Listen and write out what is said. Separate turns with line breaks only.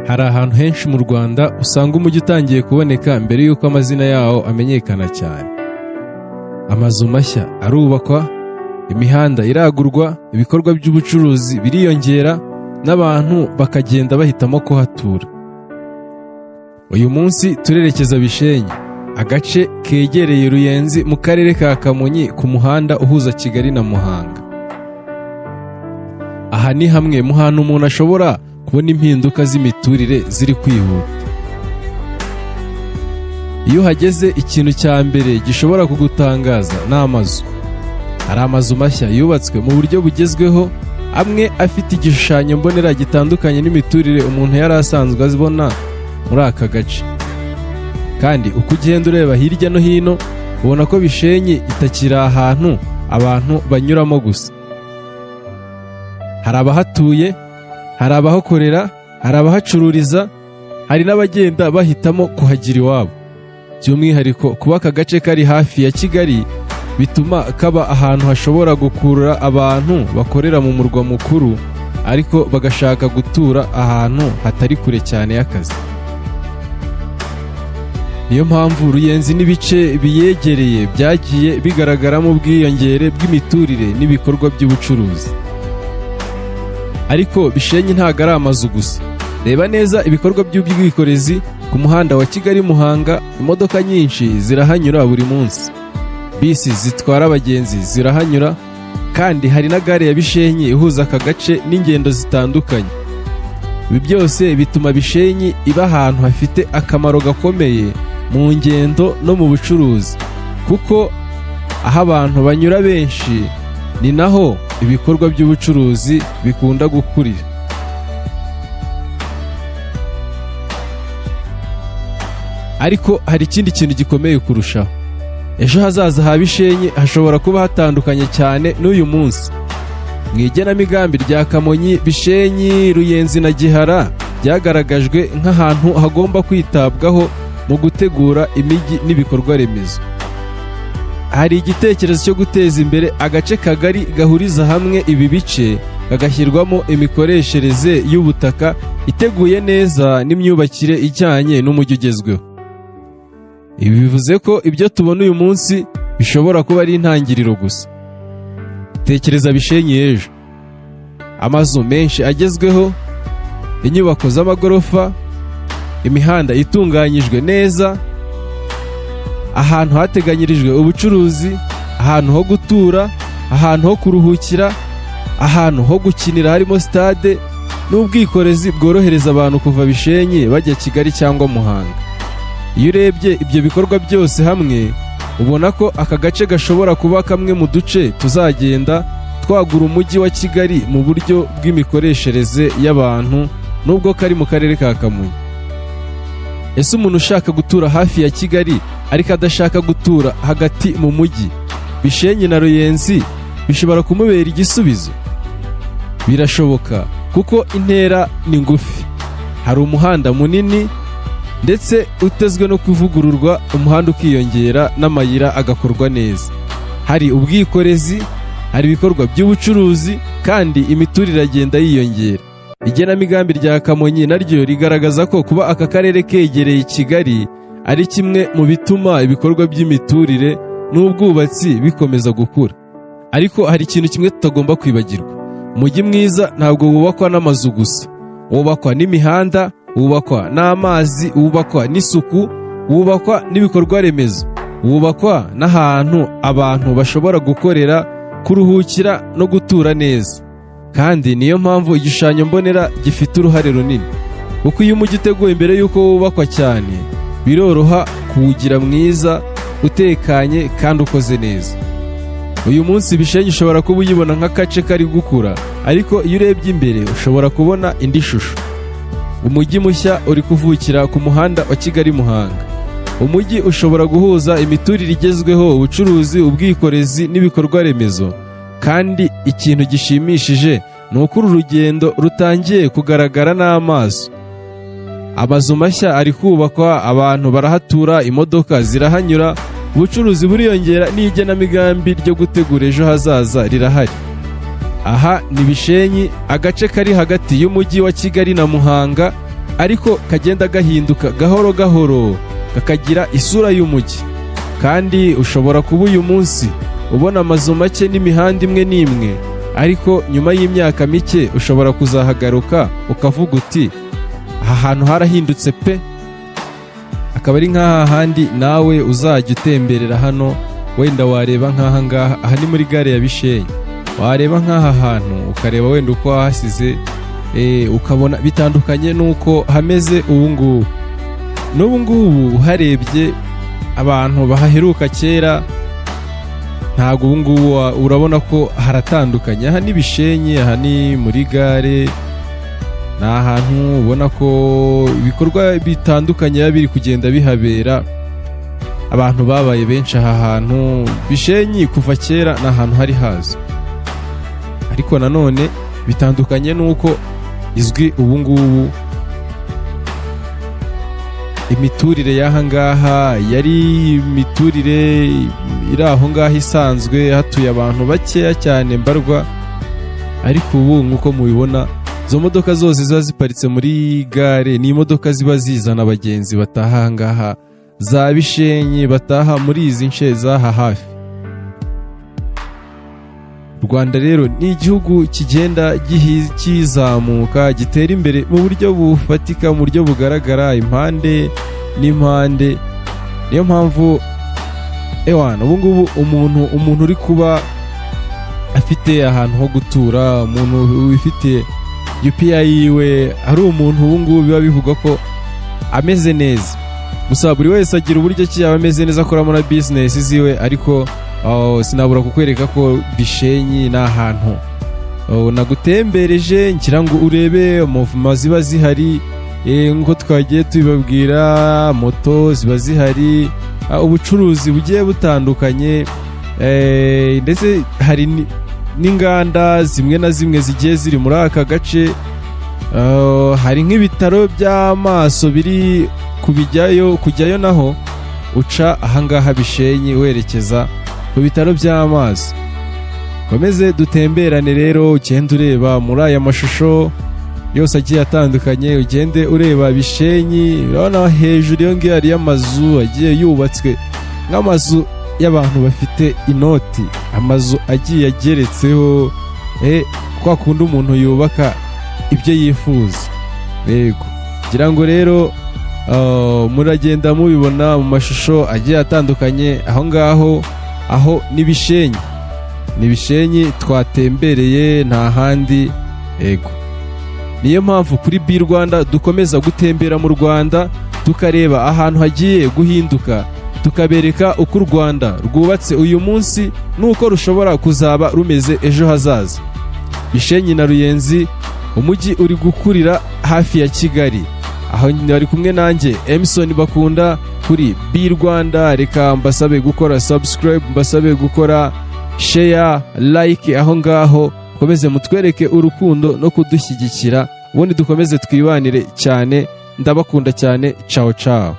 Hari ahantu henshi mu Rwanda usanga umujyi utangiye kuboneka mbere y'uko amazina yawo amenyekana cyane. Amazu mashya arubakwa, imihanda iragurwa, ibikorwa by'ubucuruzi biriyongera, n'abantu bakagenda bahitamo kuhatura. Uyu munsi turerekeza Bishenyi, agace kegereye Ruyenzi mu karere ka Kamonyi ku muhanda uhuza Kigali na Muhanga. Aha ni hamwe mu hantu umuntu ashobora kubona impinduka z'imiturire ziri kwihuta. Iyo uhageze, ikintu cya mbere gishobora kugutangaza ni amazu. Hari amazu mashya yubatswe mu buryo bugezweho, amwe afite igishushanyo mbonera gitandukanye n'imiturire umuntu yari asanzwe azibona muri aka gace. Kandi uko ugenda ureba hirya no hino, ubona ko Bishenyi itakiri ahantu abantu banyuramo gusa. Hari abahatuye, hari abahakorera, hari abahacururiza, hari n'abagenda bahitamo kuhagira iwabo. By'umwihariko kuba aka gace kari hafi ya Kigali bituma kaba ahantu hashobora gukurura abantu bakorera mu murwa mukuru ariko bagashaka gutura ahantu hatari kure cyane y'akazi. Niyo mpamvu Ruyenzi n'ibice biyegereye byagiye bigaragaramo ubwiyongere bw'imiturire n'ibikorwa by'ubucuruzi. Ariko Bishenyi ntago ari amazu gusa. Reba neza ibikorwa by'ubwikorezi ku muhanda wa Kigali Muhanga, imodoka nyinshi zirahanyura buri munsi. Bisi zitwara abagenzi zirahanyura, kandi hari na gare ya Bishenyi ihuza aka gace n'ingendo zitandukanye. Ibi byose bituma Bishenyi iba ahantu hafite akamaro gakomeye mu ngendo no mu bucuruzi, kuko aho abantu banyura benshi ni naho ibikorwa by'ubucuruzi bikunda gukurira. Ariko hari ikindi kintu gikomeye kurushaho. Ejo hazaza ha Bishenyi hashobora kuba hatandukanye cyane n'uyu munsi. Mu igenamigambi rya Kamonyi, Bishenyi, Ruyenzi na Gihara byagaragajwe nk'ahantu hagomba kwitabwaho mu gutegura imijyi n'ibikorwa remezo. Hari igitekerezo cyo guteza imbere agace kagari gahuriza hamwe ibi bice, kagashyirwamo imikoreshereze y'ubutaka iteguye neza n'imyubakire ijyanye n'umujyi ugezweho. Ibi bivuze ko ibyo tubona uyu munsi bishobora kuba ari intangiriro gusa. Tekereza Bishenyi ejo. Amazu menshi agezweho, inyubako z'amagorofa, imihanda itunganyijwe neza, ahantu hateganyirijwe ubucuruzi, ahantu ho gutura, ahantu ho kuruhukira, ahantu ho gukinira harimo stade, n'ubwikorezi bworohereza abantu kuva Bishenyi bajya Kigali cyangwa Muhanga. Iyo urebye ibyo bikorwa byose hamwe, ubona ko aka gace gashobora kuba kamwe mu duce tuzagenda twagura umujyi wa Kigali mu buryo bw'imikoreshereze y'abantu, nubwo kari mu karere ka Kamonyi. Ese umuntu ushaka gutura hafi ya Kigali ariko adashaka gutura hagati mu mujyi, Bishenyi na Ruyenzi bishobora kumubera igisubizo? Birashoboka, kuko intera ni ngufi. Hari umuhanda munini, ndetse utezwe no kuvugururwa, umuhanda ukiyongera n'amayira agakorwa neza. Hari ubwikorezi, hari ibikorwa by'ubucuruzi, kandi imiturire agenda yiyongera. Igenamigambi rya Kamonyi naryo rigaragaza ko kuba aka karere kegereye Kigali ari kimwe mu bituma ibikorwa by'imiturire n'ubwubatsi bikomeza gukura. Ariko hari ikintu kimwe tutagomba kwibagirwa. Umujyi mwiza ntabwo wubakwa n'amazu gusa, wubakwa n'imihanda, wubakwa n'amazi, wubakwa n'isuku, wubakwa n'ibikorwa remezo, wubakwa n'ahantu abantu bashobora gukorera, kuruhukira no gutura neza. Kandi niyo mpamvu igishushanyo mbonera gifite uruhare runini, kuko iyo umujyi uteguwe mbere y'uko wubakwa cyane, biroroha kuwugira mwiza, utekanye kandi ukoze neza. Uyu munsi Bishenyi ushobora kuba uyibona nk'agace kari gukura, ariko iyo urebye imbere ushobora kubona indi shusho. Umujyi mushya uri kuvukira ku muhanda wa Kigali Muhanga. Umujyi ushobora guhuza imiturire igezweho, ubucuruzi, ubwikorezi n'ibikorwa remezo. Kandi ikintu gishimishije ni uko uru rugendo rutangiye kugaragara n'amaso. Amazu mashya ari kubakwa, abantu barahatura, imodoka zirahanyura, ubucuruzi buriyongera, n'igenamigambi ryo gutegura ejo hazaza rirahari. Aha ni Bishenyi, agace kari hagati y'umujyi wa Kigali na Muhanga, ariko kagenda gahinduka gahoro gahoro kakagira isura y'umujyi. Kandi ushobora kuba uyu munsi ubona amazu make n'imihanda imwe n'imwe, ariko nyuma y'imyaka mike ushobora kuzahagaruka ukavuga uti aha hantu harahindutse pe. Akaba ari nk'aha handi nawe uzajya utemberera hano, wenda wareba nk'aha ngaha, aha ni muri gare ya Bishenyi, wareba nk'aha hantu ukareba wenda uko hasize, ukabona bitandukanye n'uko hameze ubu ngubu. N'ubu ngubu uharebye abantu bahaheruka kera, ntabwo ubu ngubu urabona ko haratandukanye. Aha ni Bishenyi, aha ni muri gare, ni ahantu ubona ko ibikorwa bitandukanye biba biri kugenda bihabera. Abantu babaye benshi aha hantu. Bishenyi kuva kera ni ahantu hari hazwi, ariko nanone bitandukanye n'uko izwi ubu ngubu. Imiturire y'aha ngaha yari imiturire iri aho ngaho isanzwe, hatuye abantu bakeya cyane mbarwa, ariko ubu nk'uko mubibona izo modoka zose ziba ziparitse muri gare ni imodoka ziba zizana abagenzi bataha aha ngaha za Bishenyi, bataha muri izi nce z'aha hafi. U Rwanda rero ni igihugu kigenda kizamuka, gitera imbere mu buryo bufatika, mu buryo bugaragara impande n'impande. Niyo mpamvu ubu ngubu umuntu uri kuba afite ahantu ho gutura, umuntu wifite UPI yiwe, ari umuntu ubu ngubu biba bivugwa ko ameze neza. Gusa buri wese agira uburyo ki yaba ameze neza akoramo na business ziwe, ariko sinabura kukwereka ko Bishenyi ni ahantu nagutembereje ngira ngo urebe movement ziba zihari, nk'uko twagiye tubibabwira, moto ziba zihari, ubucuruzi bugiye butandukanye, ndetse hari n'inganda zimwe na zimwe zigiye ziri muri aka gace. Hari nk'ibitaro by'amaso biri kujyayo naho uca ahangaha Bishenyi werekeza ku bitaro by'amaso. Komeze dutemberane rero, ugende ureba muri aya mashusho yose agiye atandukanye, ugende ureba Bishenyi. Urabona hejuru iyo ngiyo hariyo amazu agiye yubatswe nk'amazu y'abantu bafite inoti, amazu agiye ageretseho, kwa kundi umuntu yubaka ibyo yifuza. Yego, ngira ngo rero muragenda mubibona mu mashusho agiye atandukanye. Aho ngaho ni Bishenyi twatembereye, nta handi. Yego, niyo mpamvu kuri B Rwanda dukomeza gutembera mu Rwanda, tukareba ahantu hagiye guhinduka, tukabereka uko u Rwanda rwubatse uyu munsi n'uko rushobora kuzaba rumeze ejo hazaza. Bishenyi na Ruyenzi, umujyi uri gukurira hafi ya Kigali. Aho bari kumwe nanjye Emson Bakunda kuri B Rwanda. Reka mbasabe gukora subscribe, mbasabe gukora share, like. Aho ngaho komeze mutwereke urukundo no kudushyigikira, ubundi dukomeze twibanire cyane. Ndabakunda cyane. Ciao ciao.